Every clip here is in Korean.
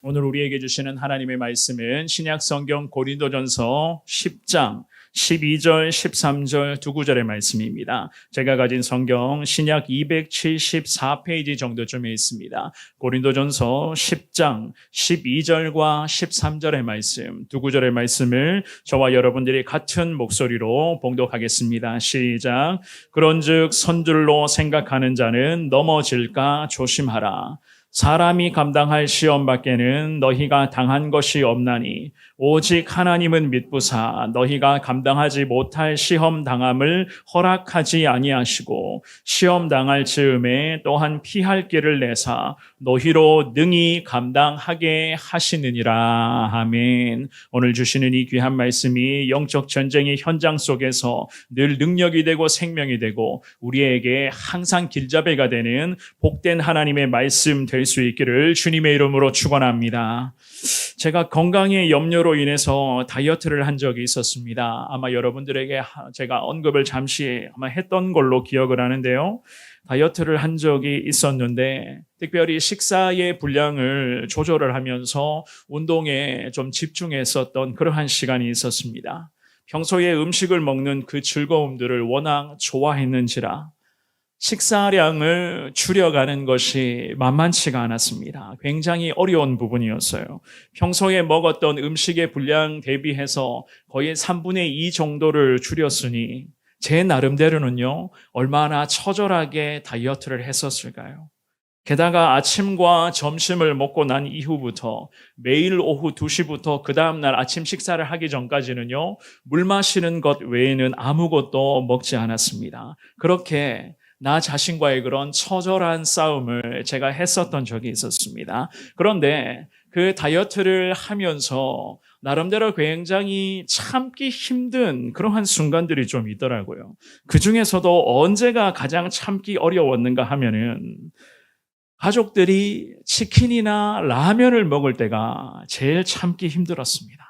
오늘 우리에게 주시는 하나님의 말씀은 신약 성경 고린도전서 10장 12절, 13절 두 구절의 말씀입니다. 제가 가진 성경 신약 274페이지 정도쯤에 있습니다. 고린도전서 10장 12절과 13절의 말씀, 두 구절의 말씀을 저와 여러분들이 같은 목소리로 봉독하겠습니다. 시작. 그런즉 선줄로 생각하는 자는 넘어질까 조심하라. 사람이 감당할 시험 밖에는 너희가 당한 것이 없나니 오직 하나님은 믿부사 너희가 감당하지 못할 시험 당함을 허락하지 아니하시고 시험 당할 즈음에 또한 피할 길을 내사 너희로 능히 감당하게 하시느니라. 아멘. 오늘 주시는 이 귀한 말씀이 영적 전쟁의 현장 속에서 늘 능력이 되고 생명이 되고 우리에게 항상 길잡이가 되는 복된 하나님의 말씀 될 수 있기를 주님의 이름으로 축원합니다. 제가 건강의 염려로 인해서 다이어트를 한 적이 있었습니다. 아마 여러분들에게 제가 언급을 잠시 아마 했던 걸로 기억을 하는데요. 다이어트를 한 적이 있었는데 특별히 식사의 분량을 조절을 하면서 운동에 좀 집중했었던 그러한 시간이 있었습니다. 평소에 음식을 먹는 그 즐거움들을 워낙 좋아했는지라 식사량을 줄여가는 것이 만만치가 않았습니다. 굉장히 어려운 부분이었어요. 평소에 먹었던 음식의 분량 대비해서 거의 3분의 2 정도를 줄였으니 제 나름대로는요, 얼마나 처절하게 다이어트를 했었을까요? 게다가 아침과 점심을 먹고 난 이후부터 매일 오후 2시부터 그 다음날 아침 식사를 하기 전까지는요, 물 마시는 것 외에는 아무것도 먹지 않았습니다. 그렇게 나 자신과의 그런 처절한 싸움을 제가 했었던 적이 있었습니다. 그런데 그 다이어트를 하면서 나름대로 굉장히 참기 힘든 그러한 순간들이 좀 있더라고요. 그 중에서도 언제가 가장 참기 어려웠는가 하면은 가족들이 치킨이나 라면을 먹을 때가 제일 참기 힘들었습니다.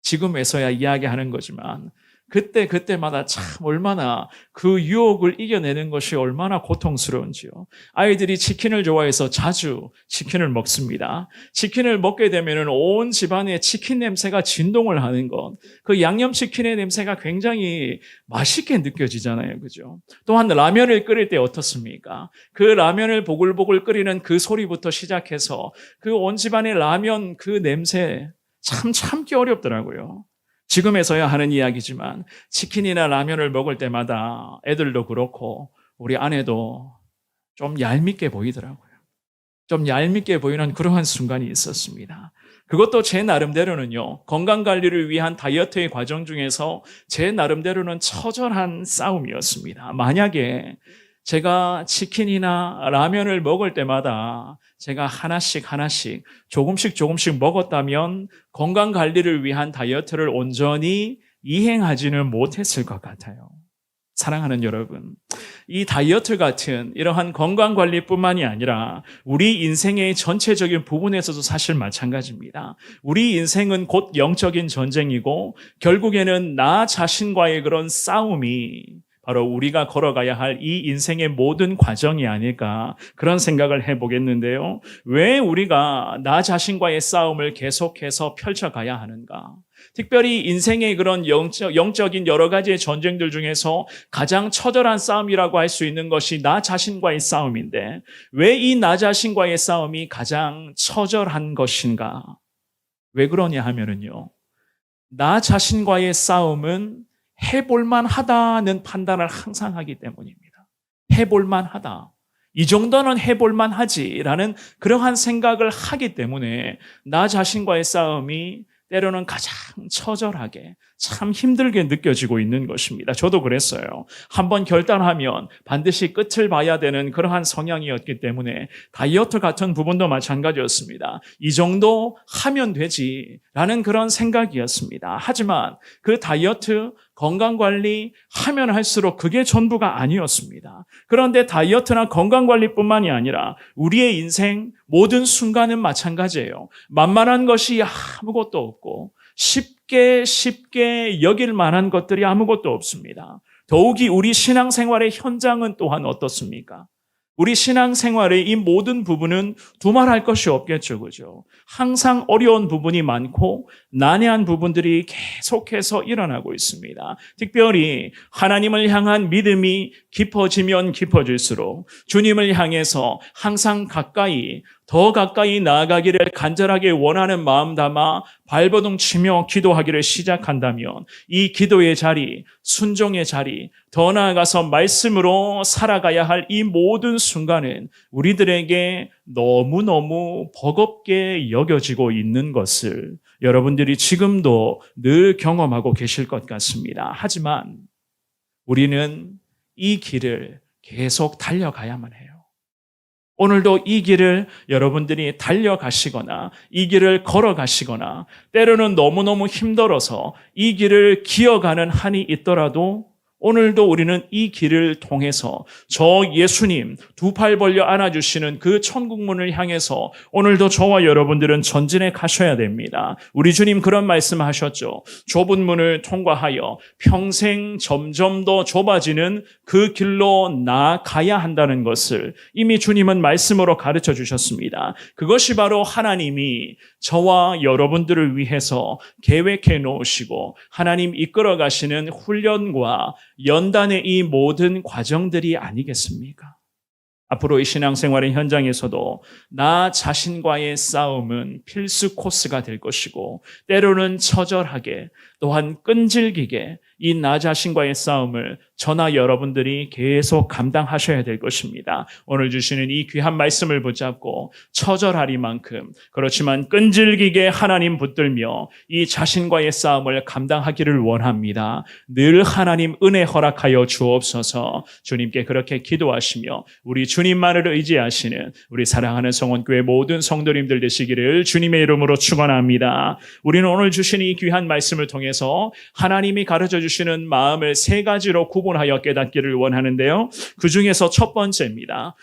지금에서야 이야기하는 거지만 그때마다 참 얼마나 그 유혹을 이겨내는 것이 얼마나 고통스러운지요. 아이들이 치킨을 좋아해서 자주 치킨을 먹습니다. 치킨을 먹게 되면 온 집안에 치킨 냄새가 진동을 하는 것. 그 양념치킨의 냄새가 굉장히 맛있게 느껴지잖아요. 그죠? 또한 라면을 끓일 때 어떻습니까? 그 라면을 보글보글 끓이는 그 소리부터 시작해서 그 온 집안의 라면 그 냄새 참 참기 어렵더라고요. 지금에서야 하는 이야기지만 치킨이나 라면을 먹을 때마다 애들도 그렇고 우리 아내도 좀 얄밉게 보이더라고요. 좀 얄밉게 보이는 그러한 순간이 있었습니다. 그것도 제 나름대로는요, 건강관리를 위한 다이어트의 과정 중에서 제 나름대로는 처절한 싸움이었습니다. 만약에 제가 치킨이나 라면을 먹을 때마다 제가 하나씩 조금씩 먹었다면 건강관리를 위한 다이어트를 온전히 이행하지는 못했을 것 같아요. 사랑하는 여러분, 이 다이어트 같은 이러한 건강관리뿐만이 아니라 우리 인생의 전체적인 부분에서도 사실 마찬가지입니다. 우리 인생은 곧 영적인 전쟁이고 결국에는 나 자신과의 그런 싸움이 바로 우리가 걸어가야 할 이 인생의 모든 과정이 아닐까 그런 생각을 해보겠는데요. 왜 우리가 나 자신과의 싸움을 계속해서 펼쳐가야 하는가? 특별히 인생의 그런 영적인 여러 가지의 전쟁들 중에서 가장 처절한 싸움이라고 할 수 있는 것이 나 자신과의 싸움인데 왜 이 나 자신과의 싸움이 가장 처절한 것인가? 왜 그러냐 하면은요. 나 자신과의 싸움은 해볼만 하다는 판단을 항상 하기 때문입니다. 해볼만 하다. 이 정도는 해볼만 하지라는 그러한 생각을 하기 때문에 나 자신과의 싸움이 때로는 가장 처절하게 참 힘들게 느껴지고 있는 것입니다. 저도 그랬어요. 한번 결단하면 반드시 끝을 봐야 되는 그러한 성향이었기 때문에 다이어트 같은 부분도 마찬가지였습니다. 이 정도 하면 되지라는 그런 생각이었습니다. 하지만 그 다이어트 건강관리 하면 할수록 그게 전부가 아니었습니다. 그런데 다이어트나 건강관리뿐만이 아니라 우리의 인생 모든 순간은 마찬가지예요. 만만한 것이 아무것도 없고 쉽게 여길 만한 것들이 아무것도 없습니다. 더욱이 우리 신앙생활의 현장은 또한 어떻습니까? 우리 신앙생활의 이 모든 부분은 두말할 것이 없겠죠. 그죠? 항상 어려운 부분이 많고 난해한 부분들이 계속해서 일어나고 있습니다. 특별히 하나님을 향한 믿음이 깊어지면 깊어질수록 주님을 향해서 항상 더 가까이 나아가기를 간절하게 원하는 마음 담아 발버둥 치며 기도하기를 시작한다면 이 기도의 자리, 순종의 자리, 더 나아가서 말씀으로 살아가야 할 이 모든 순간은 우리들에게 너무너무 버겁게 여겨지고 있는 것을 여러분들이 지금도 늘 경험하고 계실 것 같습니다. 하지만 우리는 이 길을 계속 달려가야만 해요. 오늘도 이 길을 여러분들이 달려가시거나 이 길을 걸어가시거나 때로는 너무너무 힘들어서 이 길을 기어가는 한이 있더라도 오늘도 우리는 이 길을 통해서 저 예수님 두 팔 벌려 안아주시는 그 천국문을 향해서 오늘도 저와 여러분들은 전진해 가셔야 됩니다. 우리 주님 그런 말씀하셨죠. 좁은 문을 통과하여 평생 점점 더 좁아지는 그 길로 나아가야 한다는 것을 이미 주님은 말씀으로 가르쳐 주셨습니다. 그것이 바로 하나님이 저와 여러분들을 위해서 계획해 놓으시고 하나님 이끌어 가시는 훈련과 연단의 이 모든 과정들이 아니겠습니까? 앞으로 이 신앙생활의 현장에서도 나 자신과의 싸움은 필수 코스가 될 것이고 때로는 처절하게 또한 끈질기게 이 나 자신과의 싸움을 저나 여러분들이 계속 감당하셔야 될 것입니다. 오늘 주시는 이 귀한 말씀을 붙잡고 처절하리만큼 그렇지만 끈질기게 하나님 붙들며 이 자신과의 싸움을 감당하기를 원합니다. 늘 하나님 은혜 허락하여 주옵소서. 주님께 그렇게 기도하시며 우리 주님만을 의지하시는 우리 사랑하는 성원교회 모든 성도님들 되시기를 주님의 이름으로 축원합니다. 우리는 오늘 주신 이 귀한 말씀을 통해서 하나님이 가르쳐 주시는 마음을 세 가지로 구분하여 깨닫기를 원하는데요. 그 중에서 첫 번째입니다.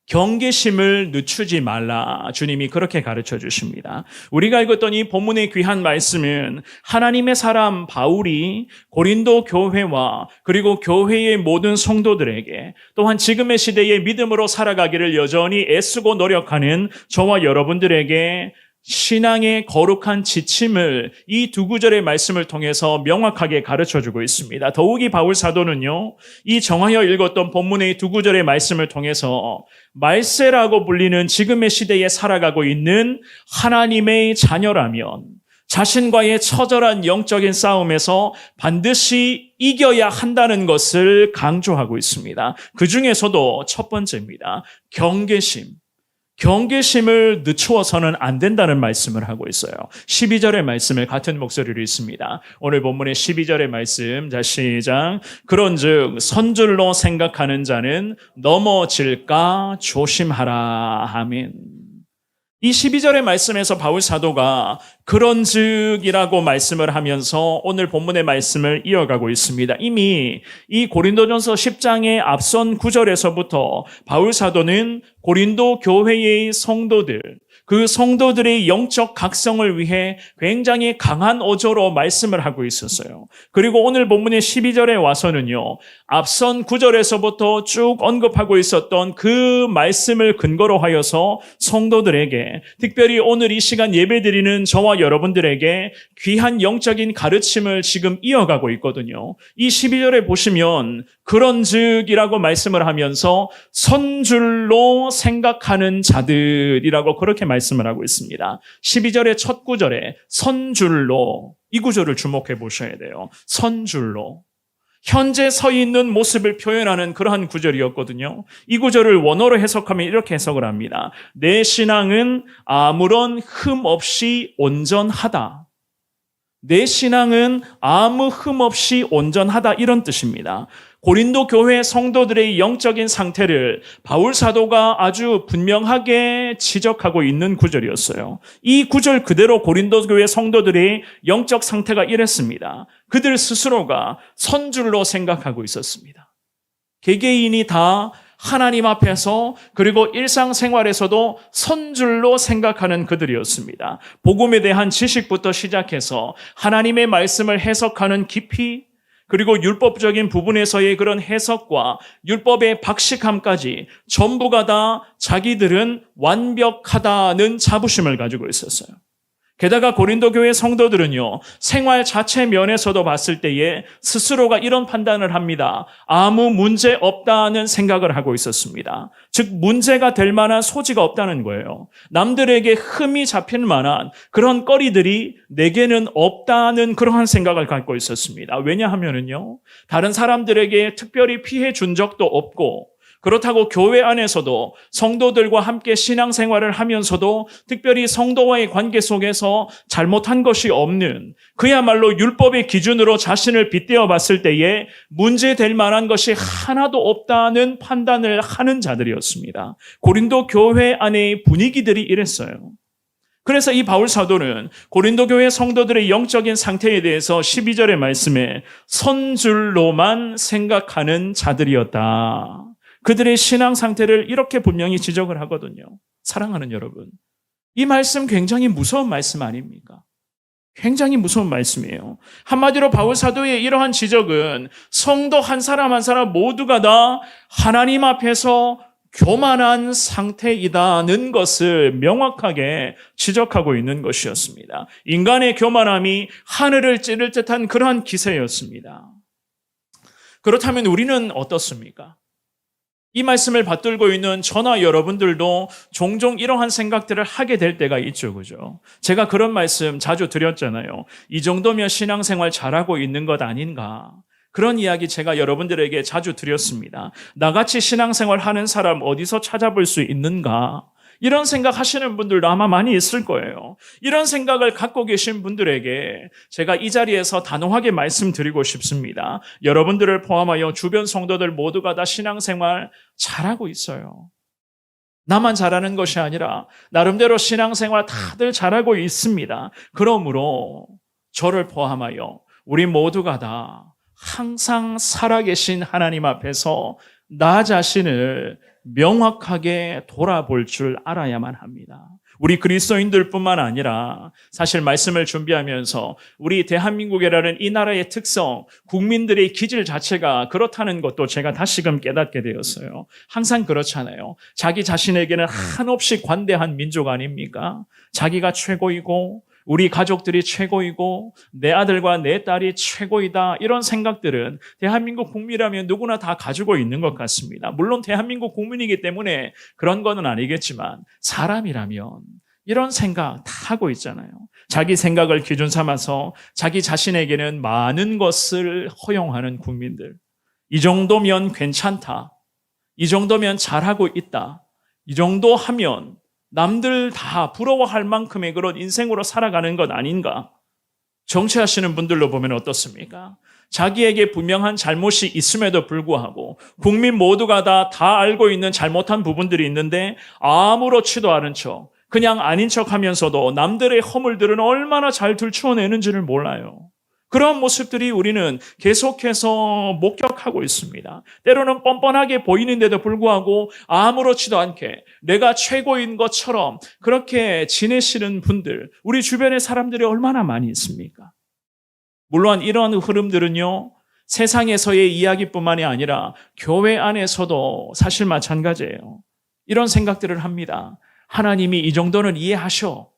경계심을 늦추지 말라. 주님이 그렇게 가르쳐 주십니다. 우리가 읽었던 이 본문의 귀한 말씀은 하나님의 사람 바울이 고린도 교회와 그리고 교회의 모든 성도들에게 또한 지금의 시대에 믿음으로 살아가기를 여전히 애쓰고 노력하는 저와 여러분들에게 신앙의 거룩한 지침을 이 두 구절의 말씀을 통해서 명확하게 가르쳐주고 있습니다. 더욱이 바울 사도는요, 이 정하여 읽었던 본문의 두 구절의 말씀을 통해서 말세라고 불리는 지금의 시대에 살아가고 있는 하나님의 자녀라면 자신과의 처절한 영적인 싸움에서 반드시 이겨야 한다는 것을 강조하고 있습니다. 그 중에서도 첫 번째입니다. 경계심을 늦추어서는 안 된다는 말씀을 하고 있어요. 12절의 말씀을 같은 목소리로 읽습니다. 오늘 본문의 12절의 말씀, 자 시작. 그런즉 선줄로 생각하는 자는 넘어질까 조심하라. 아멘. 이 12절의 말씀에서 바울 사도가 그런즉이라고 말씀을 하면서 오늘 본문의 말씀을 이어가고 있습니다. 이미 이 고린도전서 10장의 앞선 9절에서부터 바울 사도는 고린도 교회의 성도들, 그 성도들의 영적 각성을 위해 굉장히 강한 어조로 말씀을 하고 있었어요. 그리고 오늘 본문의 12절에 와서는요, 앞선 9절에서부터 쭉 언급하고 있었던 그 말씀을 근거로 하여서 성도들에게, 특별히 오늘 이 시간 예배드리는 저와 여러분들에게 귀한 영적인 가르침을 지금 이어가고 있거든요. 이 12절에 보시면 그런즉이라고 말씀을 하면서 선줄로 생각하는 자들이라고 그렇게 말씀을 하고 있습니다. 12절의 첫 구절에 선줄로, 이 구절을 주목해 보셔야 돼요. 선줄로. 현재 서 있는 모습을 표현하는 그러한 구절이었거든요. 이 구절을 원어로 해석하면 이렇게 해석을 합니다. 내 신앙은 아무런 흠 없이 온전하다. 내 신앙은 아무 흠 없이 온전하다, 이런 뜻입니다. 고린도 교회 성도들의 영적인 상태를 바울 사도가 아주 분명하게 지적하고 있는 구절이었어요. 이 구절 그대로 고린도 교회 성도들의 영적 상태가 이랬습니다. 그들 스스로가 선줄로 생각하고 있었습니다. 개개인이 다 하나님 앞에서 그리고 일상생활에서도 선줄로 생각하는 그들이었습니다. 복음에 대한 지식부터 시작해서 하나님의 말씀을 해석하는 깊이, 그리고 율법적인 부분에서의 그런 해석과 율법의 박식함까지 전부가 다 자기들은 완벽하다는 자부심을 가지고 있었어요. 게다가 고린도 교회 성도들은요, 생활 자체 면에서도 봤을 때에 스스로가 이런 판단을 합니다. 아무 문제 없다는 생각을 하고 있었습니다. 즉, 문제가 될 만한 소지가 없다는 거예요. 남들에게 흠이 잡힐 만한 그런 거리들이 내게는 없다는 그러한 생각을 갖고 있었습니다. 왜냐하면요, 다른 사람들에게 특별히 피해 준 적도 없고, 그렇다고 교회 안에서도 성도들과 함께 신앙생활을 하면서도 특별히 성도와의 관계 속에서 잘못한 것이 없는, 그야말로 율법의 기준으로 자신을 빗대어 봤을 때에 문제될 만한 것이 하나도 없다는 판단을 하는 자들이었습니다. 고린도 교회 안의 분위기들이 이랬어요. 그래서 이 바울 사도는 고린도 교회 성도들의 영적인 상태에 대해서 12절의 말씀에 선줄로만 생각하는 자들이었다. 그들의 신앙 상태를 이렇게 분명히 지적을 하거든요. 사랑하는 여러분, 이 말씀 굉장히 무서운 말씀 아닙니까? 굉장히 무서운 말씀이에요. 한마디로 바울 사도의 이러한 지적은 성도 한 사람 한 사람 모두가 다 하나님 앞에서 교만한 상태이다는 것을 명확하게 지적하고 있는 것이었습니다. 인간의 교만함이 하늘을 찌를 듯한 그러한 기세였습니다. 그렇다면 우리는 어떻습니까? 이 말씀을 받들고 있는 저나 여러분들도 종종 이러한 생각들을 하게 될 때가 있죠, 그죠? 제가 그런 말씀 자주 드렸잖아요. 이 정도면 신앙생활 잘하고 있는 것 아닌가? 그런 이야기 제가 여러분들에게 자주 드렸습니다. 나같이 신앙생활 하는 사람 어디서 찾아볼 수 있는가? 이런 생각 하시는 분들도 아마 많이 있을 거예요. 이런 생각을 갖고 계신 분들에게 제가 이 자리에서 단호하게 말씀드리고 싶습니다. 여러분들을 포함하여 주변 성도들 모두가 다 신앙생활 잘하고 있어요. 나만 잘하는 것이 아니라 나름대로 신앙생활 다들 잘하고 있습니다. 그러므로 저를 포함하여 우리 모두가 다 항상 살아계신 하나님 앞에서 나 자신을 명확하게 돌아볼 줄 알아야만 합니다. 우리 그리스도인들뿐만 아니라 사실 말씀을 준비하면서 우리 대한민국이라는 이 나라의 특성, 국민들의 기질 자체가 그렇다는 것도 제가 다시금 깨닫게 되었어요. 항상 그렇잖아요. 자기 자신에게는 한없이 관대한 민족 아닙니까? 자기가 최고이고 우리 가족들이 최고이고 내 아들과 내 딸이 최고이다, 이런 생각들은 대한민국 국민이라면 누구나 다 가지고 있는 것 같습니다. 물론 대한민국 국민이기 때문에 그런 거는 아니겠지만 사람이라면 이런 생각 다 하고 있잖아요. 자기 생각을 기준 삼아서 자기 자신에게는 많은 것을 허용하는 국민들. 이 정도면 괜찮다, 이 정도면 잘하고 있다, 이 정도 하면 남들 다 부러워할 만큼의 그런 인생으로 살아가는 것 아닌가? 정치하시는 분들로 보면 어떻습니까? 자기에게 분명한 잘못이 있음에도 불구하고 국민 모두가 다 알고 있는 잘못한 부분들이 있는데 아무렇지도 않은 척, 그냥 아닌 척 하면서도 남들의 허물들은 얼마나 잘 들추어내는지를 몰라요. 그런 모습들이 우리는 계속해서 목격하고 있습니다. 때로는 뻔뻔하게 보이는데도 불구하고 아무렇지도 않게 내가 최고인 것처럼 그렇게 지내시는 분들, 우리 주변의 사람들이 얼마나 많이 있습니까? 물론 이러한 흐름들은요, 세상에서의 이야기뿐만이 아니라 교회 안에서도 사실 마찬가지예요. 이런 생각들을 합니다. 하나님이 이 정도는 이해하셔.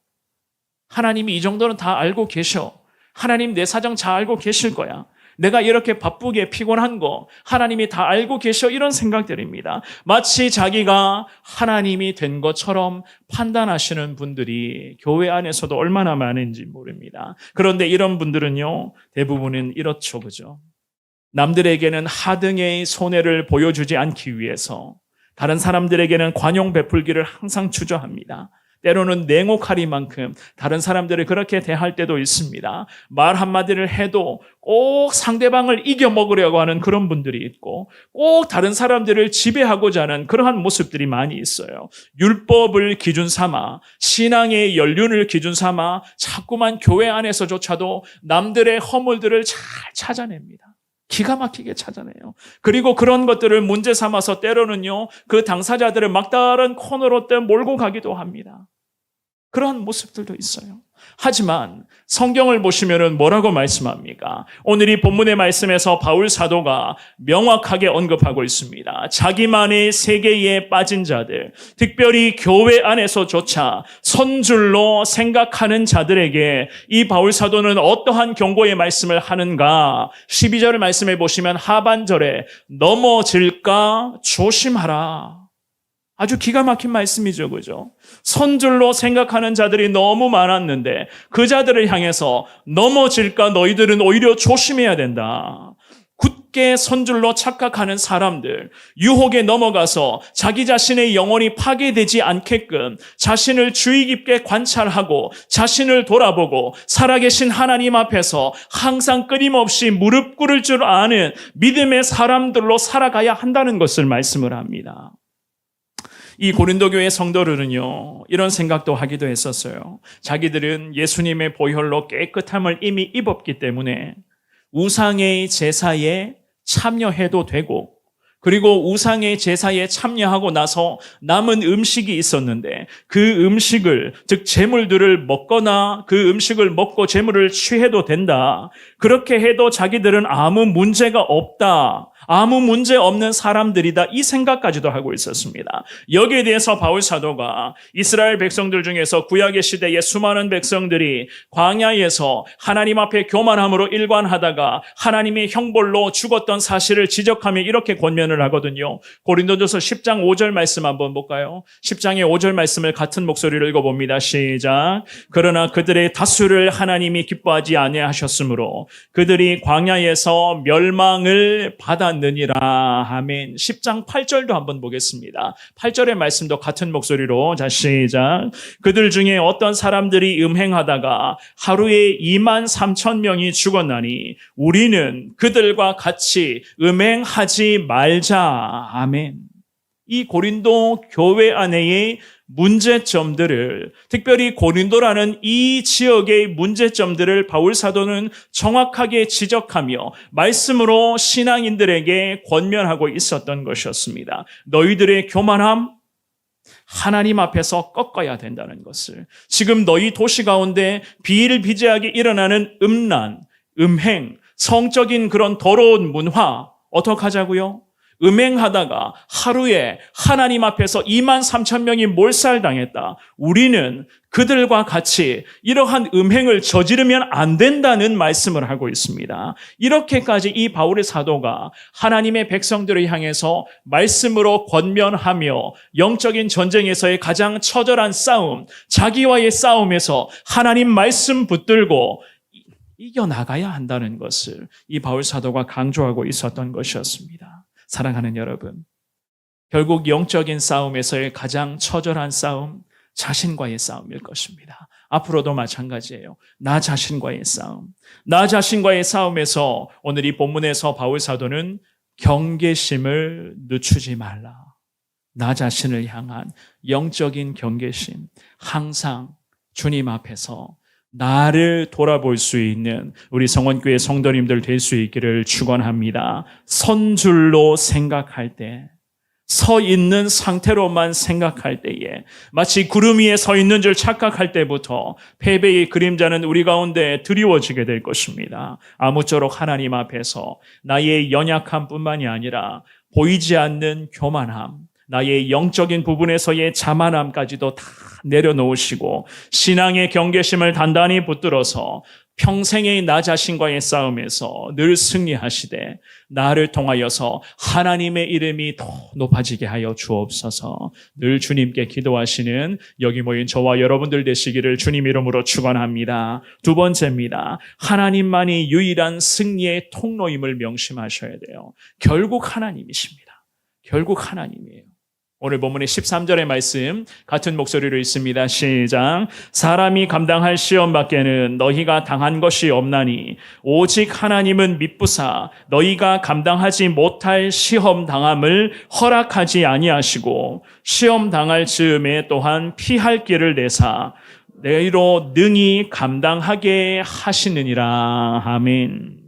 하나님이 이 정도는 다 알고 계셔. 하나님 내 사정 잘 알고 계실 거야. 내가 이렇게 바쁘게 피곤한 거 하나님이 다 알고 계셔. 이런 생각들입니다. 마치 자기가 하나님이 된 것처럼 판단하시는 분들이 교회 안에서도 얼마나 많은지 모릅니다. 그런데 이런 분들은요, 대부분은 이렇죠, 그죠? 남들에게는 하등의 손해를 보여주지 않기 위해서 다른 사람들에게는 관용 베풀기를 항상 주저합니다. 때로는 냉혹하리만큼 다른 사람들을 그렇게 대할 때도 있습니다. 말 한마디를 해도 꼭 상대방을 이겨먹으려고 하는 그런 분들이 있고 꼭 다른 사람들을 지배하고자 하는 그러한 모습들이 많이 있어요. 율법을 기준 삼아, 신앙의 연륜을 기준 삼아 자꾸만 교회 안에서조차도 남들의 허물들을 잘 찾아냅니다. 기가 막히게 찾아내요. 그리고 그런 것들을 문제 삼아서 때로는요, 그 당사자들을 막다른 코너로 몰고 가기도 합니다. 그러한 모습들도 있어요. 하지만 성경을 보시면은 뭐라고 말씀합니까? 오늘 이 본문의 말씀에서 바울 사도가 명확하게 언급하고 있습니다. 자기만의 세계에 빠진 자들, 특별히 교회 안에서조차 선줄로 생각하는 자들에게 이 바울 사도는 어떠한 경고의 말씀을 하는가? 12절 말씀해 보시면 하반절에 넘어질까 조심하라. 아주 기가 막힌 말씀이죠. 그죠? 선줄로 생각하는 자들이 너무 많았는데 그 자들을 향해서 넘어질까 너희들은 오히려 조심해야 된다. 굳게 선줄로 착각하는 사람들, 유혹에 넘어가서 자기 자신의 영혼이 파괴되지 않게끔 자신을 주의 깊게 관찰하고 자신을 돌아보고 살아계신 하나님 앞에서 항상 끊임없이 무릎 꿇을 줄 아는 믿음의 사람들로 살아가야 한다는 것을 말씀을 합니다. 이 고린도 교회 성도들은요, 이런 생각도 하기도 했었어요. 자기들은 예수님의 보혈로 깨끗함을 이미 입었기 때문에 우상의 제사에 참여해도 되고, 그리고 우상의 제사에 참여하고 나서 남은 음식이 있었는데 그 음식을, 즉 제물들을 먹거나 그 음식을 먹고 제물을 취해도 된다. 그렇게 해도 자기들은 아무 문제가 없다. 아무 문제 없는 사람들이다. 이 생각까지도 하고 있었습니다. 여기에 대해서 바울 사도가 이스라엘 백성들 중에서 구약의 시대에 수많은 백성들이 광야에서 하나님 앞에 교만함으로 일관하다가 하나님의 형벌로 죽었던 사실을 지적하며 이렇게 권면을 하거든요. 고린도전서 10장 5절 말씀 한번 볼까요? 10장의 5절 말씀을 같은 목소리로 읽어봅니다. 시작. 그러나 그들의 다수를 하나님이 기뻐하지 아니하셨으므로 그들이 광야에서 멸망을 받았느니라. 아멘. 10장 8절도 한번 보겠습니다. 8절의 말씀도 같은 목소리로. 자, 시작. 그들 중에 어떤 사람들이 음행하다가 하루에 23,000명이 죽었나니 우리는 그들과 같이 음행하지 말자. 아멘. 이 고린도 교회 안에의 문제점들을, 특별히 고린도라는 이 지역의 문제점들을 바울 사도는 정확하게 지적하며 말씀으로 신앙인들에게 권면하고 있었던 것이었습니다. 너희들의 교만함, 하나님 앞에서 꺾어야 된다는 것을. 지금 너희 도시 가운데 비일비재하게 일어나는 음란, 음행, 성적인 그런 더러운 문화, 어떻게 하자고요? 음행하다가 하루에 하나님 앞에서 23,000명이 몰살당했다. 우리는 그들과 같이 이러한 음행을 저지르면 안 된다는 말씀을 하고 있습니다. 이렇게까지 이 바울의 사도가 하나님의 백성들을 향해서 말씀으로 권면하며 영적인 전쟁에서의 가장 처절한 싸움, 자기와의 싸움에서 하나님 말씀 붙들고 이겨나가야 한다는 것을 이 바울 사도가 강조하고 있었던 것이었습니다. 사랑하는 여러분, 결국 영적인 싸움에서의 가장 처절한 싸움, 자신과의 싸움일 것입니다. 앞으로도 마찬가지예요. 나 자신과의 싸움. 나 자신과의 싸움에서 오늘 이 본문에서 바울 사도는 경계심을 늦추지 말라. 나 자신을 향한 영적인 경계심, 항상 주님 앞에서 나를 돌아볼 수 있는 우리 성원교회 성도님들 될 수 있기를 축원합니다. 선줄로 생각할 때, 서 있는 상태로만 생각할 때에, 마치 구름 위에 서 있는 줄 착각할 때부터 패배의 그림자는 우리 가운데 드리워지게 될 것입니다. 아무쪼록 하나님 앞에서 나의 연약함뿐만이 아니라 보이지 않는 교만함, 나의 영적인 부분에서의 자만함까지도 다 내려놓으시고 신앙의 경계심을 단단히 붙들어서 평생의 나 자신과의 싸움에서 늘 승리하시되 나를 통하여서 하나님의 이름이 더 높아지게 하여 주옵소서. 늘 주님께 기도하시는 여기 모인 저와 여러분들 되시기를 주님 이름으로 축원합니다. 두 번째입니다. 하나님만이 유일한 승리의 통로임을 명심하셔야 돼요. 결국 하나님이십니다. 결국 하나님이에요. 오늘 본문의 13절의 말씀 같은 목소리로 있습니다. 시작. 사람이 감당할 시험 밖에는 너희가 당한 것이 없나니 오직 하나님은 미쁘사 너희가 감당하지 못할 시험 당함을 허락하지 아니하시고 시험 당할 즈음에 또한 피할 길을 내사 너희로 능히 감당하게 하시느니라. 아멘.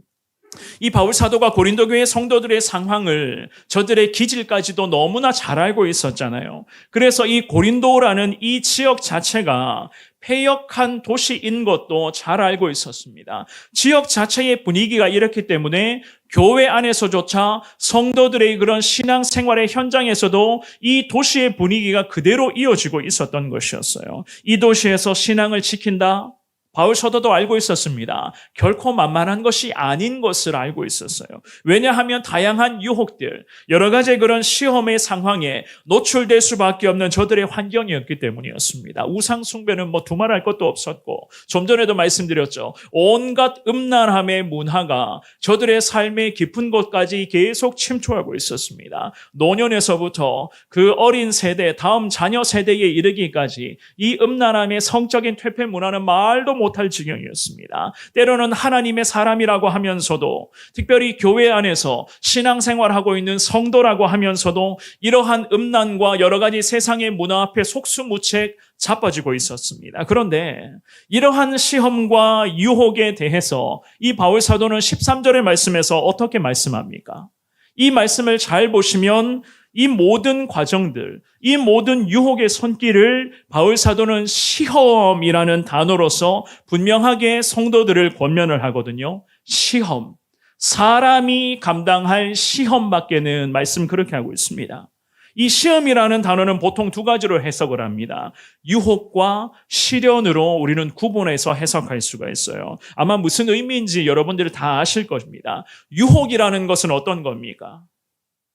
이 바울 사도가 고린도 교회 성도들의 상황을 저들의 기질까지도 너무나 잘 알고 있었잖아요. 그래서 이 고린도라는 이 지역 자체가 패역한 도시인 것도 잘 알고 있었습니다. 지역 자체의 분위기가 이렇기 때문에 교회 안에서조차 성도들의 그런 신앙생활의 현장에서도 이 도시의 분위기가 그대로 이어지고 있었던 것이었어요. 이 도시에서 신앙을 지킨다? 바울 사도도 알고 있었습니다. 결코 만만한 것이 아닌 것을 알고 있었어요. 왜냐하면 다양한 유혹들, 여러 가지 그런 시험의 상황에 노출될 수밖에 없는 저들의 환경이었기 때문이었습니다. 우상 숭배는 두말할 것도 없었고, 좀 전에도 말씀드렸죠. 온갖 음란함의 문화가 저들의 삶의 깊은 곳까지 계속 침투하고 있었습니다. 노년에서부터 그 어린 세대, 다음 자녀 세대에 이르기까지 이 음란함의 성적인 퇴폐 문화는 말도 못할 지경이었습니다. 때로는 하나님의 사람이라고 하면서도, 특별히 교회 안에서 신앙생활하고 있는 성도라고 하면서도 이러한 음란과 여러 가지 세상의 문화 앞에 속수무책 자빠지고 있었습니다. 그런데 이러한 시험과 유혹에 대해서 이 바울 사도는 13절의 말씀에서 어떻게 말씀합니까? 이 말씀을 잘 보시면 이 모든 과정들, 이 모든 유혹의 손길을 바울 사도는 시험이라는 단어로서 분명하게 성도들을 권면을 하거든요. 시험. 사람이 감당할 시험밖에는 말씀 그렇게 하고 있습니다. 이 시험이라는 단어는 보통 두 가지로 해석을 합니다. 유혹과 시련으로 우리는 구분해서 해석할 수가 있어요. 아마 무슨 의미인지 여러분들이 다 아실 것입니다. 유혹이라는 것은 어떤 겁니까?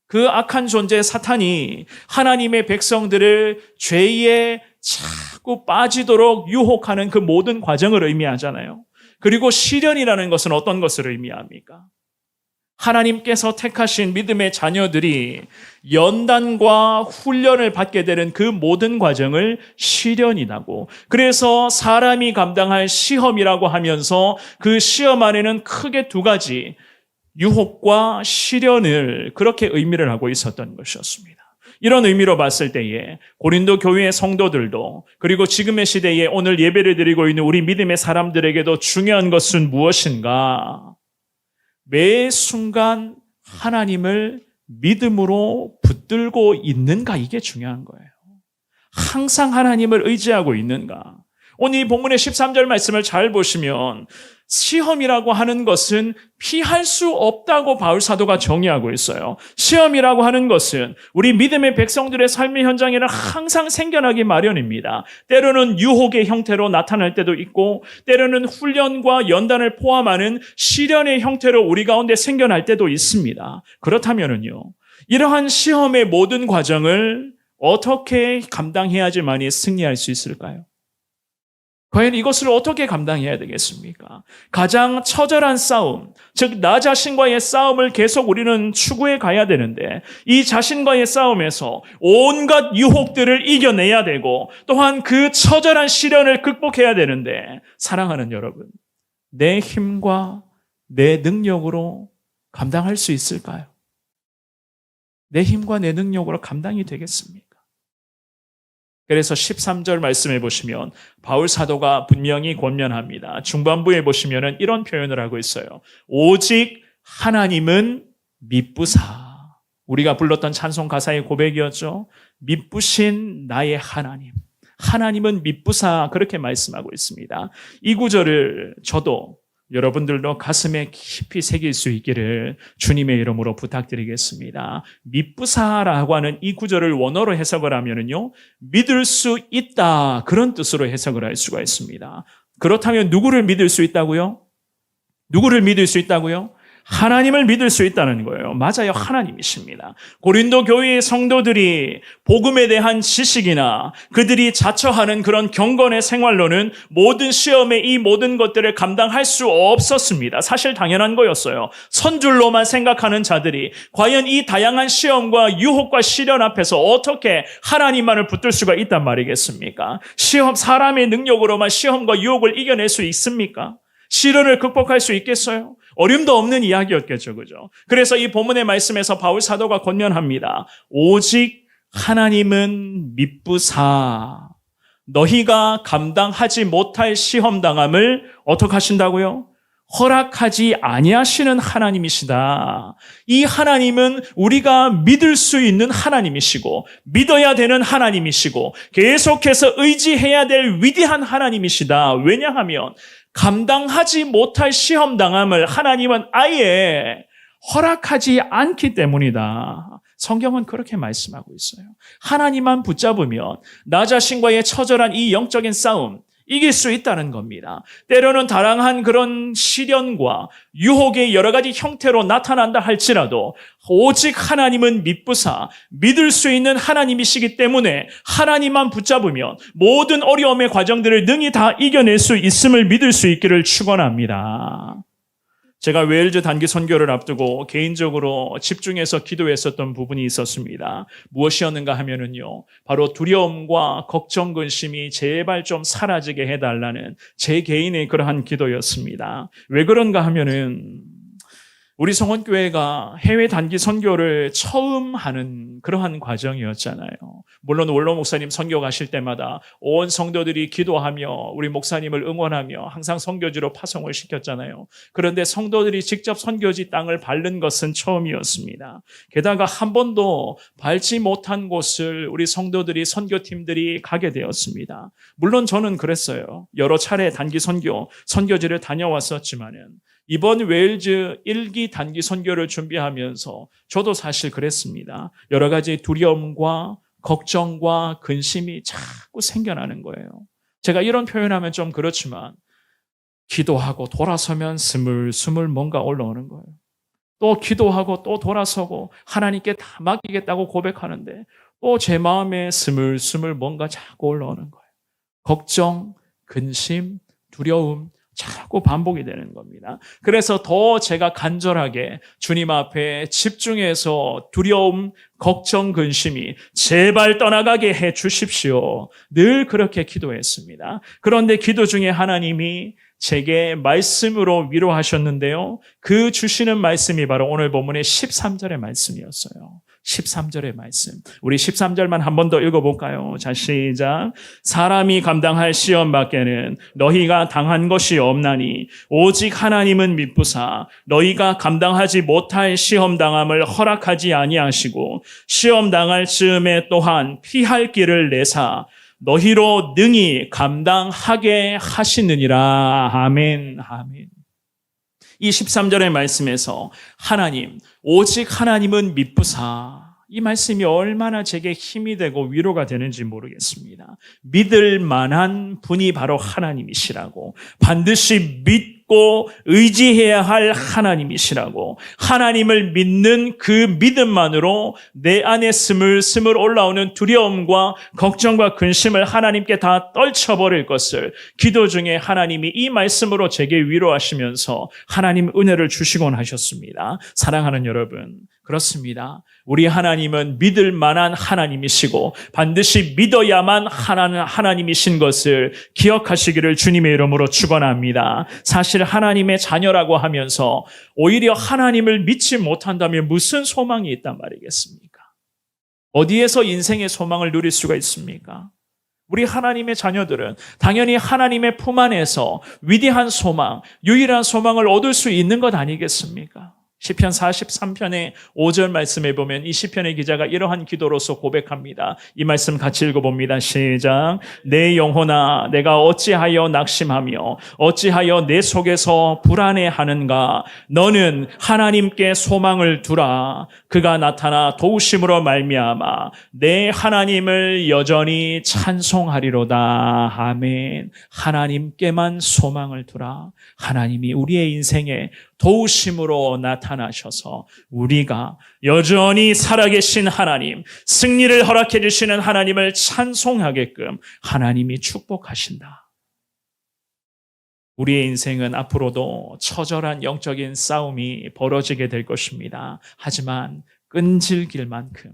그 악한 존재 사탄이 하나님의 백성들을 죄에 자꾸 빠지도록 유혹하는 그 모든 과정을 의미하잖아요. 그리고 시련이라는 것은 어떤 것을 의미합니까? 하나님께서 택하신 믿음의 자녀들이 연단과 훈련을 받게 되는 그 모든 과정을 시련이라고, 그래서 사람이 감당할 시험이라고 하면서 그 시험 안에는 크게 두 가지, 유혹과 시련을 그렇게 의미를 하고 있었던 것이었습니다. 이런 의미로 봤을 때에 고린도 교회의 성도들도, 그리고 지금의 시대에 오늘 예배를 드리고 있는 우리 믿음의 사람들에게도 중요한 것은 무엇인가? 매 순간 하나님을 믿음으로 붙들고 있는가? 이게 중요한 거예요. 항상 하나님을 의지하고 있는가? 오늘 이 본문의 13절 말씀을 잘 보시면 시험이라고 하는 것은 피할 수 없다고 바울 사도가 정의하고 있어요. 시험이라고 하는 것은 우리 믿음의 백성들의 삶의 현장에는 항상 생겨나기 마련입니다. 때로는 유혹의 형태로 나타날 때도 있고, 때로는 훈련과 연단을 포함하는 시련의 형태로 우리 가운데 생겨날 때도 있습니다. 그렇다면요, 이러한 시험의 모든 과정을 어떻게 감당해야지만이 승리할 수 있을까요? 과연 이것을 어떻게 감당해야 되겠습니까? 가장 처절한 싸움, 즉 나 자신과의 싸움을 계속 우리는 추구해 가야 되는데, 이 자신과의 싸움에서 온갖 유혹들을 이겨내야 되고, 또한 그 처절한 시련을 극복해야 되는데, 사랑하는 여러분, 내 힘과 내 능력으로 감당할 수 있을까요? 내 힘과 내 능력으로 감당이 되겠습니까? 그래서 13절 말씀해 보시면 바울 사도가 분명히 권면합니다. 중반부에 보시면은 이런 표현을 하고 있어요. 오직 하나님은 미쁘사. 우리가 불렀던 찬송 가사의 고백이었죠. 미쁘신 나의 하나님. 하나님은 미쁘사, 그렇게 말씀하고 있습니다. 이 구절을 저도 여러분들도 가슴에 깊이 새길 수 있기를 주님의 이름으로 부탁드리겠습니다. 미쁘사라고 하는 이 구절을 원어로 해석을 하면은요, 믿을 수 있다, 그런 뜻으로 해석을 할 수가 있습니다. 그렇다면 누구를 믿을 수 있다고요? 누구를 믿을 수 있다고요? 하나님을 믿을 수 있다는 거예요. 맞아요. 하나님이십니다. 고린도 교회의 성도들이 복음에 대한 지식이나 그들이 자처하는 그런 경건의 생활로는 모든 시험의 이 모든 것들을 감당할 수 없었습니다. 사실 당연한 거였어요. 선줄로만 생각하는 자들이 과연 이 다양한 시험과 유혹과 시련 앞에서 어떻게 하나님만을 붙들 수가 있단 말이겠습니까? 사람의 능력으로만 시험과 유혹을 이겨낼 수 있습니까? 시련을 극복할 수 있겠어요? 어림도 없는 이야기였겠죠, 그죠? 그래서 이 본문의 말씀에서 바울 사도가 권면합니다. 오직 하나님은 미쁘사. 너희가 감당하지 못할 시험 당함을 어떻게 하신다고요? 허락하지 아니하시는 하나님이시다. 이 하나님은 우리가 믿을 수 있는 하나님이시고 믿어야 되는 하나님이시고 계속해서 의지해야 될 위대한 하나님이시다. 왜냐하면 감당하지 못할 시험당함을 하나님은 아예 허락하지 않기 때문이다. 성경은 그렇게 말씀하고 있어요. 하나님만 붙잡으면 나 자신과의 처절한 이 영적인 싸움 이길 수 있다는 겁니다. 때로는 다양한 그런 시련과 유혹의 여러 가지 형태로 나타난다 할지라도 오직 하나님은 믿부사 믿을 수 있는 하나님이시기 때문에 하나님만 붙잡으면 모든 어려움의 과정들을 능히 다 이겨낼 수 있음을 믿을 수 있기를 축원합니다. 제가 웨일즈 단기 선교를 앞두고 개인적으로 집중해서 기도했었던 부분이 있었습니다. 무엇이었는가 하면은요, 바로 두려움과 걱정, 근심이 제발 좀 사라지게 해달라는 제 개인의 그러한 기도였습니다. 왜 그런가 하면은 우리 성원교회가 해외 단기 선교를 처음 하는 그러한 과정이었잖아요. 물론 원로 목사님 선교 가실 때마다 온 성도들이 기도하며 우리 목사님을 응원하며 항상 선교지로 파송을 시켰잖아요. 그런데 성도들이 직접 선교지 땅을 밟는 것은 처음이었습니다. 게다가 한 번도 밟지 못한 곳을 우리 성도들이 선교팀들이 가게 되었습니다. 물론 저는 그랬어요. 여러 차례 단기 선교지를 다녀왔었지만은 이번 웨일즈 1기 단기 선교를 준비하면서 저도 사실 그랬습니다. 여러 가지 두려움과 걱정과 근심이 자꾸 생겨나는 거예요. 제가 이런 표현하면 좀 그렇지만 기도하고 돌아서면 스물스물 뭔가 올라오는 거예요. 또 기도하고 또 돌아서고 하나님께 다 맡기겠다고 고백하는데 또 제 마음에 스물스물 뭔가 자꾸 올라오는 거예요. 걱정, 근심, 두려움 자꾸 반복이 되는 겁니다. 그래서 더 제가 간절하게 주님 앞에 집중해서 두려움, 걱정, 근심이 제발 떠나가게 해 주십시오. 늘 그렇게 기도했습니다. 그런데 기도 중에 하나님이 제게 말씀으로 위로하셨는데요. 그 주시는 말씀이 바로 오늘 본문의 13절의 말씀이었어요. 13절의 말씀. 우리 13절만 한 번 더 읽어볼까요? 자, 시작. 사람이 감당할 시험 밖에는 너희가 당한 것이 없나니 오직 하나님은 믿부사 너희가 감당하지 못할 시험 당함을 허락하지 아니하시고 시험 당할 즈음에 또한 피할 길을 내사 너희로 능히 감당하게 하시느니라. 아멘, 아멘. 이 13절의 말씀에서 하나님, 오직 하나님은 믿부사. 이 말씀이 얼마나 제게 힘이 되고 위로가 되는지 모르겠습니다. 믿을 만한 분이 바로 하나님이시라고, 반드시 믿고 의지해야 할 하나님이시라고, 하나님을 믿는 그 믿음만으로 내 안에 스물스물 올라오는 두려움과 걱정과 근심을 하나님께 다 떨쳐버릴 것을 기도 중에 하나님이 이 말씀으로 제게 위로하시면서 하나님 은혜를 주시곤 하셨습니다. 사랑하는 여러분, 그렇습니다. 우리 하나님은 믿을 만한 하나님이시고 반드시 믿어야만 하나님이신 것을 기억하시기를 주님의 이름으로 축원합니다. 사실 하나님의 자녀라고 하면서 오히려 하나님을 믿지 못한다면 무슨 소망이 있단 말이겠습니까? 어디에서 인생의 소망을 누릴 수가 있습니까? 우리 하나님의 자녀들은 당연히 하나님의 품 안에서 위대한 소망, 유일한 소망을 얻을 수 있는 것 아니겠습니까? 시편 43편의 5절 말씀에 보면 이 시편의 기자가 이러한 기도로서 고백합니다. 이 말씀 같이 읽어봅니다. 시작. 내 영혼아 내가 어찌하여 낙심하며 어찌하여 내 속에서 불안해하는가. 너는 하나님께 소망을 두라. 그가 나타나 도우심으로 말미암아 내 하나님을 여전히 찬송하리로다. 아멘. 하나님께만 소망을 두라. 하나님이 우리의 인생에 도우심으로 나타나셔서 우리가 여전히 살아계신 하나님, 승리를 허락해 주시는 하나님을 찬송하게끔 하나님이 축복하신다. 우리의 인생은 앞으로도 처절한 영적인 싸움이 벌어지게 될 것입니다. 하지만 끈질길 만큼,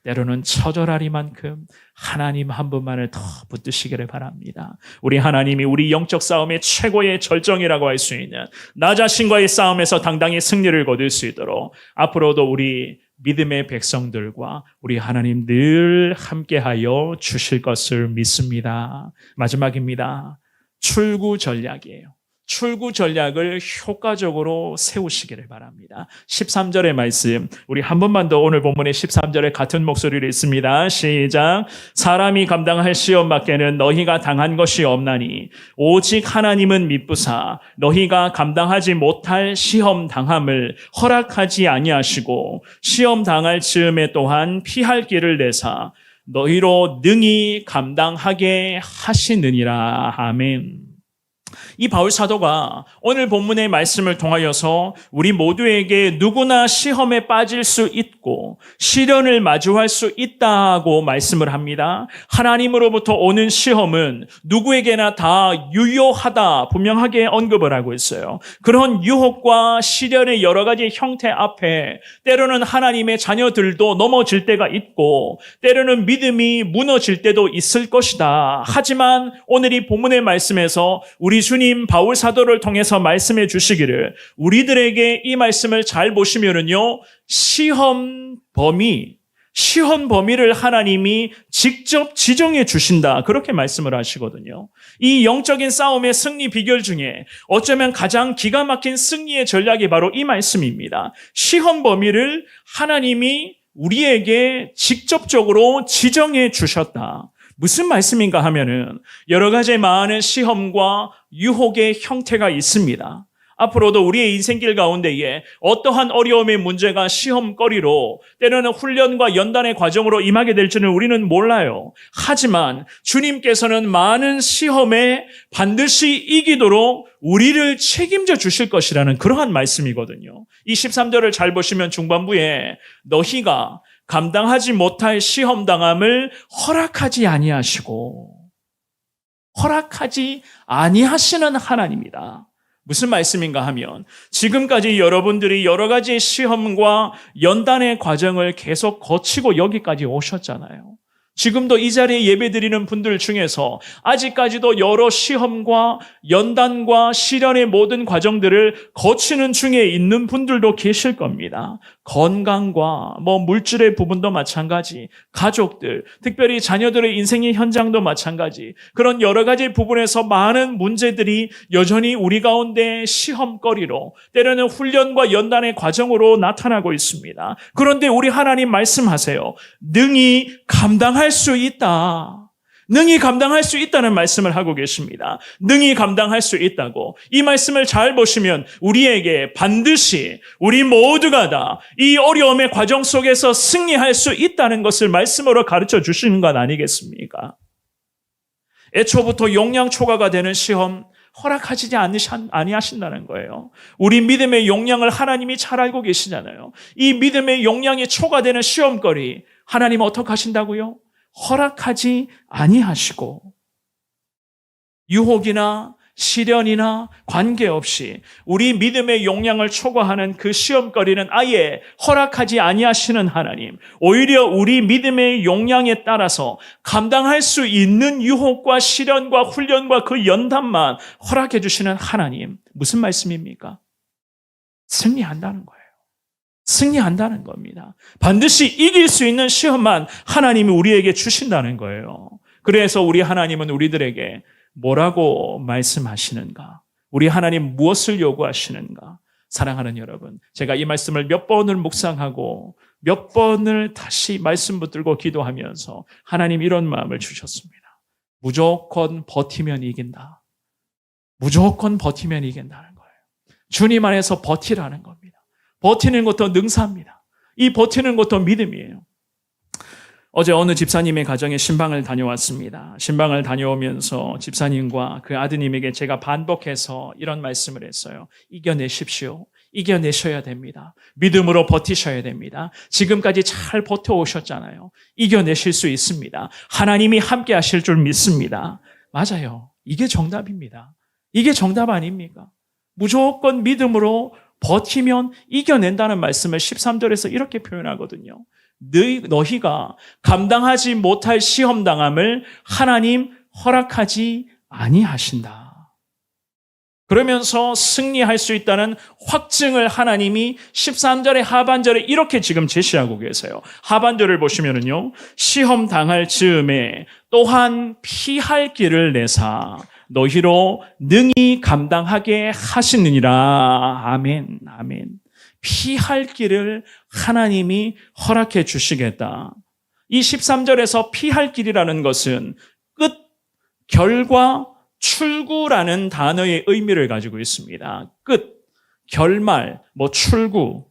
때로는 처절하리만큼 하나님 한 분만을 더 붙드시기를 바랍니다. 우리 하나님이 우리 영적 싸움의 최고의 절정이라고 할 수 있는 나 자신과의 싸움에서 당당히 승리를 거둘 수 있도록 앞으로도 우리 믿음의 백성들과 우리 하나님 늘 함께하여 주실 것을 믿습니다. 마지막입니다. 출구 전략이에요. 출구 전략을 효과적으로 세우시기를 바랍니다. 13절의 말씀, 우리 한 번만 더 오늘 본문의 13절에 같은 목소리를 읽습니다. 시작. 사람이 감당할 시험 밖에는 너희가 당한 것이 없나니 오직 하나님은 미쁘사 너희가 감당하지 못할 시험 당함을 허락하지 아니하시고 시험 당할 즈음에 또한 피할 길을 내사 너희로 능히 감당하게 하시느니라. 아멘. 이 바울 사도가 오늘 본문의 말씀을 통하여서 우리 모두에게 누구나 시험에 빠질 수 있고 시련을 마주할 수 있다고 말씀을 합니다. 하나님으로부터 오는 시험은 누구에게나 다 유효하다 분명하게 언급을 하고 있어요. 그런 유혹과 시련의 여러 가지 형태 앞에 때로는 하나님의 자녀들도 넘어질 때가 있고 때로는 믿음이 무너질 때도 있을 것이다. 하지만 오늘 이 본문의 말씀에서 우리 주님 바울 사도를 통해서 말씀해 주시기를 우리들에게 이 말씀을 잘 보시면은요, 시험 범위를 하나님이 직접 지정해 주신다. 그렇게 말씀을 하시거든요. 이 영적인 싸움의 승리 비결 중에 어쩌면 가장 기가 막힌 승리의 전략이 바로 이 말씀입니다. 시험 범위를 하나님이 우리에게 직접적으로 지정해 주셨다. 무슨 말씀인가 하면은 여러 가지 많은 시험과 유혹의 형태가 있습니다. 앞으로도 우리의 인생길 가운데에 어떠한 어려움의 문제가 시험거리로 때로는 훈련과 연단의 과정으로 임하게 될지는 우리는 몰라요. 하지만 주님께서는 많은 시험에 반드시 이기도록 우리를 책임져 주실 것이라는 그러한 말씀이거든요. 이 13절을 잘 보시면 중반부에 너희가 감당하지 못할 시험당함을 허락하지 아니하시는 하나님이다. 무슨 말씀인가 하면 지금까지 여러분들이 여러 가지 시험과 연단의 과정을 계속 거치고 여기까지 오셨잖아요. 지금도 이 자리에 예배드리는 분들 중에서 아직까지도 여러 시험과 연단과 시련의 모든 과정들을 거치는 중에 있는 분들도 계실 겁니다. 건강과 물질의 부분도 마찬가지, 가족들, 특별히 자녀들의 인생의 현장도 마찬가지, 그런 여러 가지 부분에서 많은 문제들이 여전히 우리 가운데 시험거리로 때로는 훈련과 연단의 과정으로 나타나고 있습니다. 그런데 우리 하나님 말씀하세요. 능히 감당할 수 있다. 능히 감당할 수 있다는 말씀을 하고 계십니다. 능히 감당할 수 있다고. 이 말씀을 잘 보시면 우리에게 반드시 우리 모두가 다 이 어려움의 과정 속에서 승리할 수 있다는 것을 말씀으로 가르쳐 주시는 것 아니겠습니까? 애초부터 용량 초과가 되는 시험 허락하지 아니하신다는 거예요. 우리 믿음의 용량을 하나님이 잘 알고 계시잖아요. 이 믿음의 용량이 초과되는 시험거리 하나님 어떻게 하신다고요? 허락하지 아니하시고 유혹이나 시련이나 관계없이 우리 믿음의 용량을 초과하는 그 시험거리는 아예 허락하지 아니하시는 하나님, 오히려 우리 믿음의 용량에 따라서 감당할 수 있는 유혹과 시련과 훈련과 그 연단만 허락해 주시는 하나님, 무슨 말씀입니까? 승리한다는 거예요. 승리한다는 겁니다. 반드시 이길 수 있는 시험만 하나님이 우리에게 주신다는 거예요. 그래서 우리 하나님은 우리들에게 뭐라고 말씀하시는가? 우리 하나님 무엇을 요구하시는가? 사랑하는 여러분, 제가 이 말씀을 몇 번을 묵상하고 몇 번을 다시 말씀 붙들고 기도하면서 하나님 이런 마음을 주셨습니다. 무조건 버티면 이긴다. 무조건 버티면 이긴다는 거예요. 주님 안에서 버티라는 겁니다. 버티는 것도 능사입니다. 이 버티는 것도 믿음이에요. 어제 어느 집사님의 가정에 신방을 다녀왔습니다. 신방을 다녀오면서 집사님과 그 아드님에게 제가 반복해서 이런 말씀을 했어요. 이겨내십시오. 이겨내셔야 됩니다. 믿음으로 버티셔야 됩니다. 지금까지 잘 버텨오셨잖아요. 이겨내실 수 있습니다. 하나님이 함께 하실 줄 믿습니다. 맞아요. 이게 정답입니다. 이게 정답 아닙니까? 무조건 믿음으로 버티면 이겨낸다는 말씀을 13절에서 이렇게 표현하거든요. 너희가 감당하지 못할 시험당함을 하나님 허락하지 아니하신다. 그러면서 승리할 수 있다는 확증을 하나님이 13절의 하반절에 이렇게 지금 제시하고 계세요. 하반절을 보시면은요, 시험 당할 즈음에 또한 피할 길을 내사 너희로 능히 감당하게 하시느니라. 아멘, 아멘. 피할 길을 하나님이 허락해 주시겠다. 이 13절에서 피할 길이라는 것은 끝, 결과, 출구라는 단어의 의미를 가지고 있습니다. 끝, 결말, 출구.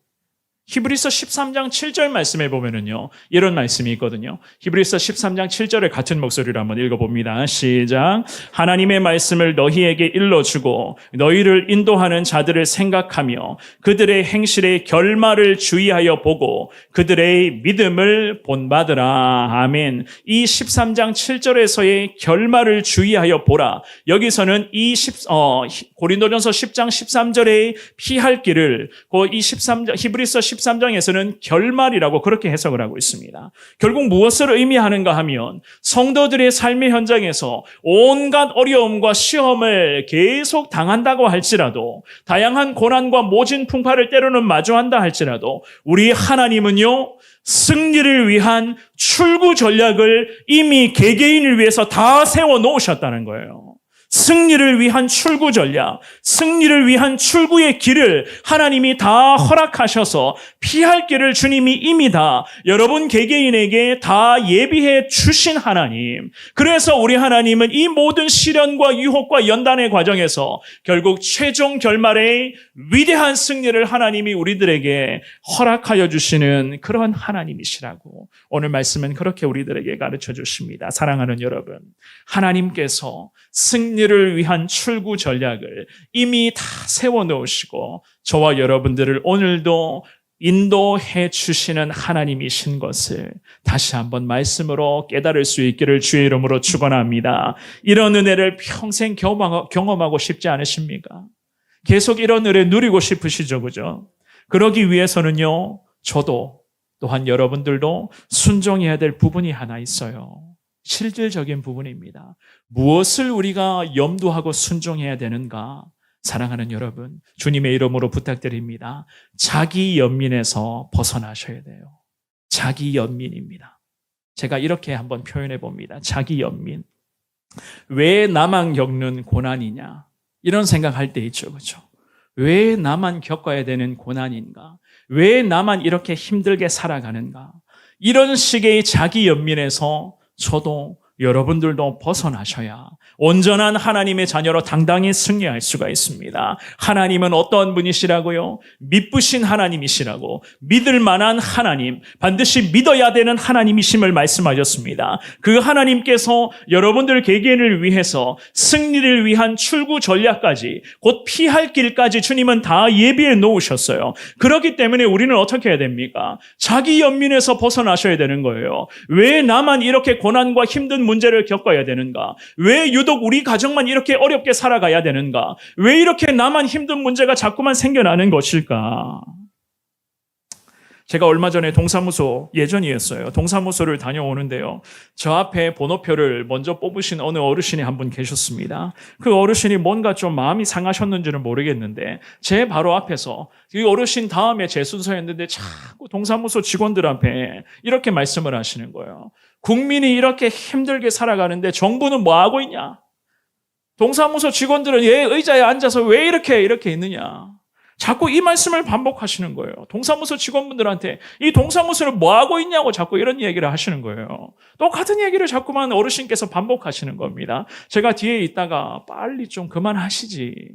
히브리서 13장 7절 말씀에 보면은요, 이런 말씀이 있거든요. 히브리서 13장 7절을 같은 목소리로 한번 읽어봅니다. 시작. 하나님의 말씀을 너희에게 일러주고 너희를 인도하는 자들을 생각하며 그들의 행실의 결말을 주의하여 보고 그들의 믿음을 본받으라. 아멘. 이 13장 7절에서의 결말을 주의하여 보라. 여기서는 고린도전서 10장 13절의 피할 길을 이 히브리서 13장에서는 결말이라고 그렇게 해석을 하고 있습니다. 결국 무엇을 의미하는가 하면 성도들의 삶의 현장에서 온갖 어려움과 시험을 계속 당한다고 할지라도, 다양한 고난과 모진 풍파를 때로는 마주한다 할지라도 우리 하나님은요, 승리를 위한 출구 전략을 이미 개개인을 위해서 다 세워 놓으셨다는 거예요. 승리를 위한 출구 전략, 승리를 위한 출구의 길을 하나님이 다 허락하셔서 피할 길을 주님이 이미 다 여러분 개개인에게 다 예비해 주신 하나님. 그래서 우리 하나님은 이 모든 시련과 유혹과 연단의 과정에서 결국 최종 결말의 위대한 승리를 하나님이 우리들에게 허락하여 주시는 그런 하나님이시라고 오늘 말씀은 그렇게 우리들에게 가르쳐 주십니다. 사랑하는 여러분, 하나님께서 승리를 위한 출구 전략을 이미 다 세워놓으시고 저와 여러분들을 오늘도 인도해 주시는 하나님이신 것을 다시 한번 말씀으로 깨달을 수 있기를 주의 이름으로 축원합니다. 이런 은혜를 평생 경험하고 싶지 않으십니까? 계속 이런 은혜 누리고 싶으시죠, 그죠? 그러기 위해서는요, 저도 또한 여러분들도 순종해야 될 부분이 하나 있어요. 실질적인 부분입니다. 무엇을 우리가 염두하고 순종해야 되는가? 사랑하는 여러분, 주님의 이름으로 부탁드립니다. 자기 연민에서 벗어나셔야 돼요. 자기 연민입니다. 제가 이렇게 한번 표현해 봅니다. 자기 연민. 왜 나만 겪는 고난이냐? 이런 생각할 때 있죠, 그렇죠? 왜 나만 겪어야 되는 고난인가? 왜 나만 이렇게 힘들게 살아가는가? 이런 식의 자기 연민에서 저도 여러분들도 벗어나셔야 온전한 하나님의 자녀로 당당히 승리할 수가 있습니다. 하나님은 어떤 분이시라고요? 미쁘신 하나님이시라고, 믿을 만한 하나님, 반드시 믿어야 되는 하나님이심을 말씀하셨습니다. 그 하나님께서 여러분들 개개인을 위해서 승리를 위한 출구 전략까지, 곧 피할 길까지 주님은 다 예비해 놓으셨어요. 그렇기 때문에 우리는 어떻게 해야 됩니까? 자기 연민에서 벗어나셔야 되는 거예요. 왜 나만 이렇게 고난과 힘든 문제를 겪어야 되는가? 왜 유독 우리 가정만 이렇게 어렵게 살아가야 되는가? 왜 이렇게 나만 힘든 문제가 자꾸만 생겨나는 것일까? 제가 얼마 전에 동사무소, 예전이었어요. 동사무소를 다녀오는데요. 저 앞에 번호표를 먼저 뽑으신 어느 어르신이 한 분 계셨습니다. 그 어르신이 뭔가 좀 마음이 상하셨는지는 모르겠는데 제 바로 앞에서 이 어르신 다음에 제 순서였는데 자꾸 동사무소 직원들 앞에 이렇게 말씀을 하시는 거예요. 국민이 이렇게 힘들게 살아가는데 정부는 뭐 하고 있냐? 동사무소 직원들은 얘 의자에 앉아서 왜 이렇게 있느냐? 자꾸 이 말씀을 반복하시는 거예요. 동사무소 직원분들한테 이 동사무소를 뭐 하고 있냐고 자꾸 이런 얘기를 하시는 거예요. 똑같은 얘기를 자꾸만 어르신께서 반복하시는 겁니다. 제가 뒤에 있다가 빨리 좀 그만하시지.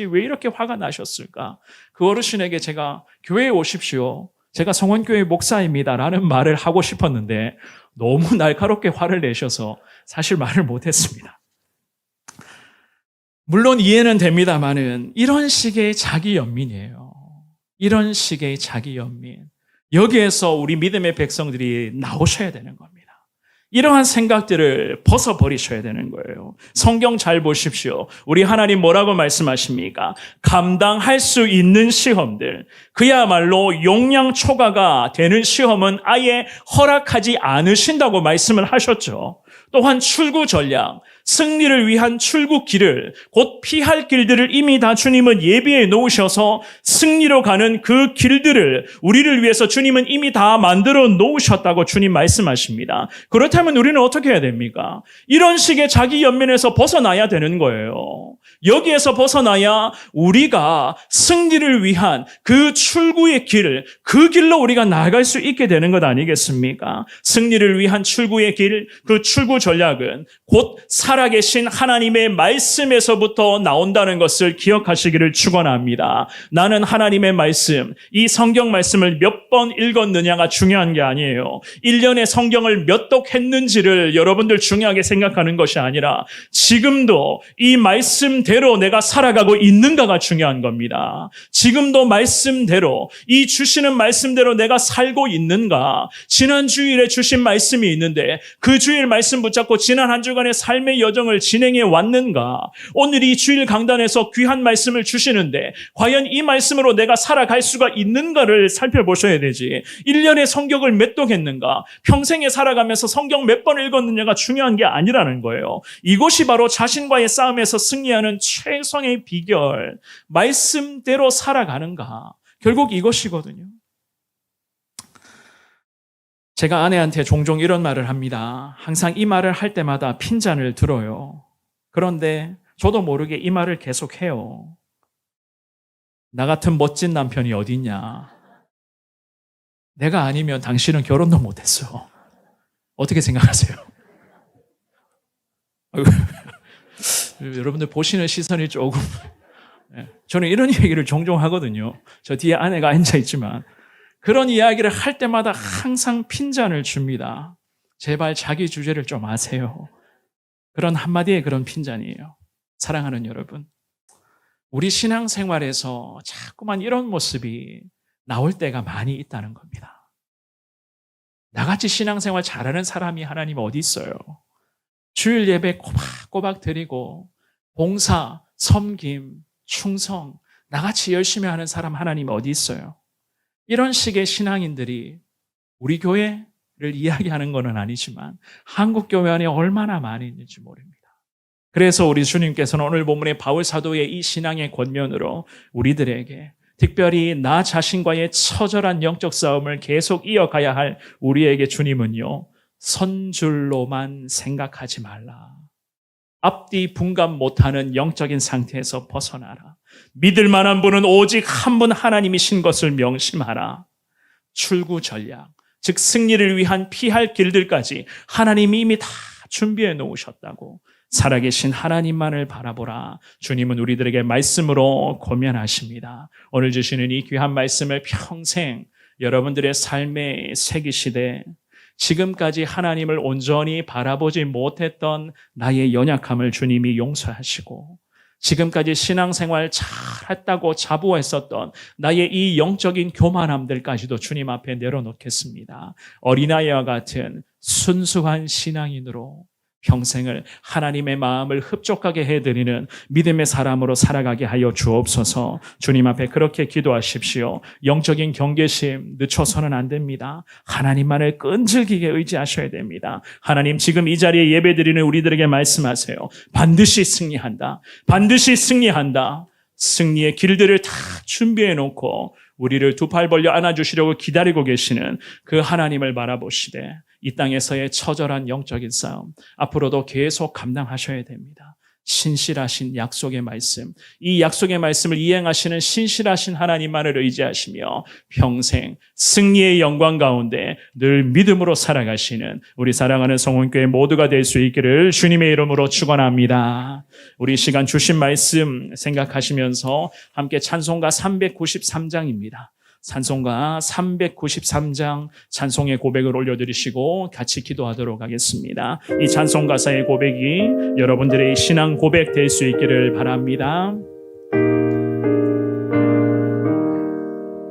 왜 이렇게 화가 나셨을까? 그 어르신에게 제가 교회에 오십시오. 제가 성원교회 목사입니다라는 말을 하고 싶었는데 너무 날카롭게 화를 내셔서 사실 말을 못했습니다. 물론 이해는 됩니다만은 이런 식의 자기 연민이에요. 이런 식의 자기 연민. 여기에서 우리 믿음의 백성들이 나오셔야 되는 겁니다. 이러한 생각들을 벗어버리셔야 되는 거예요. 성경 잘 보십시오. 우리 하나님 뭐라고 말씀하십니까? 감당할 수 있는 시험들, 그야말로 용량 초과가 되는 시험은 아예 허락하지 않으신다고 말씀을 하셨죠. 또한 출구 전략, 승리를 위한 출구길을, 곧 피할 길들을 이미 다 주님은 예비해 놓으셔서 승리로 가는 그 길들을 우리를 위해서 주님은 이미 다 만들어 놓으셨다고 주님 말씀하십니다. 그렇다면 우리는 어떻게 해야 됩니까? 이런 식의 자기 연민에서 벗어나야 되는 거예요. 여기에서 벗어나야 우리가 승리를 위한 그 출구의 길, 그 길로 우리가 나아갈 수 있게 되는 것 아니겠습니까? 승리를 위한 출구의 길, 그 출구 전략은 곧 살아계신 하나님의 말씀에서부터 나온다는 것을 기억하시기를 축원합니다. 나는 하나님의 말씀, 이 성경 말씀을 몇 번 읽었느냐가 중요한 게 아니에요. 1년에 성경을 몇 독 했는지를 여러분들 중요하게 생각하는 것이 아니라 지금도 이 말씀대로 내가 살아가고 있는가가 중요한 겁니다. 지금도 말씀대로, 이 주시는 말씀대로 내가 살고 있는가. 지난 주일에 주신 말씀이 있는데 그 주일 말씀 붙잡고 지난 한 주간의 삶의 여정을 진행해 왔는가. 오늘 이 주일 강단에서 귀한 말씀을 주시는데 과연 이 말씀으로 내가 살아갈 수가 있는가를 살펴보셔야 되지. 1년에 성경을 몇 독 했는가, 평생에 살아가면서 성경 몇 번 읽었느냐가 중요한 게 아니라는 거예요. 이것이 바로 자신과의 싸움에서 승리하는 최선의 비결, 말씀대로 살아가는가. 결국 이것이거든요. 제가 아내한테 종종 이런 말을 합니다. 항상 이 말을 할 때마다 핀잔을 들어요. 그런데 저도 모르게 이 말을 계속해요. 나 같은 멋진 남편이 어딨냐. 내가 아니면 당신은 결혼도 못했어. 어떻게 생각하세요? 여러분들 보시는 시선이 조금... 저는 이런 얘기를 종종 하거든요. 저 뒤에 아내가 앉아있지만 그런 이야기를 할 때마다 항상 핀잔을 줍니다. 제발 자기 주제를 좀 아세요. 그런 한마디의 그런 핀잔이에요. 사랑하는 여러분, 우리 신앙생활에서 자꾸만 이런 모습이 나올 때가 많이 있다는 겁니다. 나같이 신앙생활 잘하는 사람이 하나님 어디 있어요? 주일 예배 꼬박꼬박 드리고 봉사, 섬김, 충성, 나같이 열심히 하는 사람 하나님 어디 있어요? 이런 식의 신앙인들이 우리 교회를 이야기하는 것은 아니지만 한국 교회 안에 얼마나 많이 있는지 모릅니다. 그래서 우리 주님께서는 오늘 본문의 바울 사도의 이 신앙의 권면으로 우리들에게 특별히 나 자신과의 처절한 영적 싸움을 계속 이어가야 할 우리에게 주님은요, 선줄로만 생각하지 말라. 앞뒤 분간 못하는 영적인 상태에서 벗어나라. 믿을 만한 분은 오직 한 분 하나님이신 것을 명심하라. 출구 전략, 즉 승리를 위한 피할 길들까지 하나님이 이미 다 준비해 놓으셨다고. 살아계신 하나님만을 바라보라. 주님은 우리들에게 말씀으로 권면하십니다. 오늘 주시는 이 귀한 말씀을 평생 여러분들의 삶에 새기시되 지금까지 하나님을 온전히 바라보지 못했던 나의 연약함을 주님이 용서하시고 지금까지 신앙생활 잘했다고 자부했었던 나의 이 영적인 교만함들까지도 주님 앞에 내려놓겠습니다. 어린아이와 같은 순수한 신앙인으로 평생을 하나님의 마음을 흡족하게 해드리는 믿음의 사람으로 살아가게 하여 주옵소서. 주님 앞에 그렇게 기도하십시오. 영적인 경계심 늦춰서는 안 됩니다. 하나님만을 끈질기게 의지하셔야 됩니다. 하나님, 지금 이 자리에 예배드리는 우리들에게 말씀하세요. 반드시 승리한다. 반드시 승리한다. 승리의 길들을 다 준비해 놓고 우리를 두 팔 벌려 안아주시려고 기다리고 계시는 그 하나님을 바라보시되 이 땅에서의 처절한 영적인 싸움 앞으로도 계속 감당하셔야 됩니다. 신실하신 약속의 말씀, 이 약속의 말씀을 이행하시는 신실하신 하나님만을 의지하시며 평생 승리의 영광 가운데 늘 믿음으로 살아가시는 우리 사랑하는 성원교회 모두가 될 수 있기를 주님의 이름으로 축원합니다. 우리 시간 주신 말씀 생각하시면서 함께 찬송가 393장입니다. 찬송가 393장 찬송의 고백을 올려드리시고 같이 기도하도록 하겠습니다. 이 찬송 가사의 고백이 여러분들의 신앙 고백 될 수 있기를 바랍니다.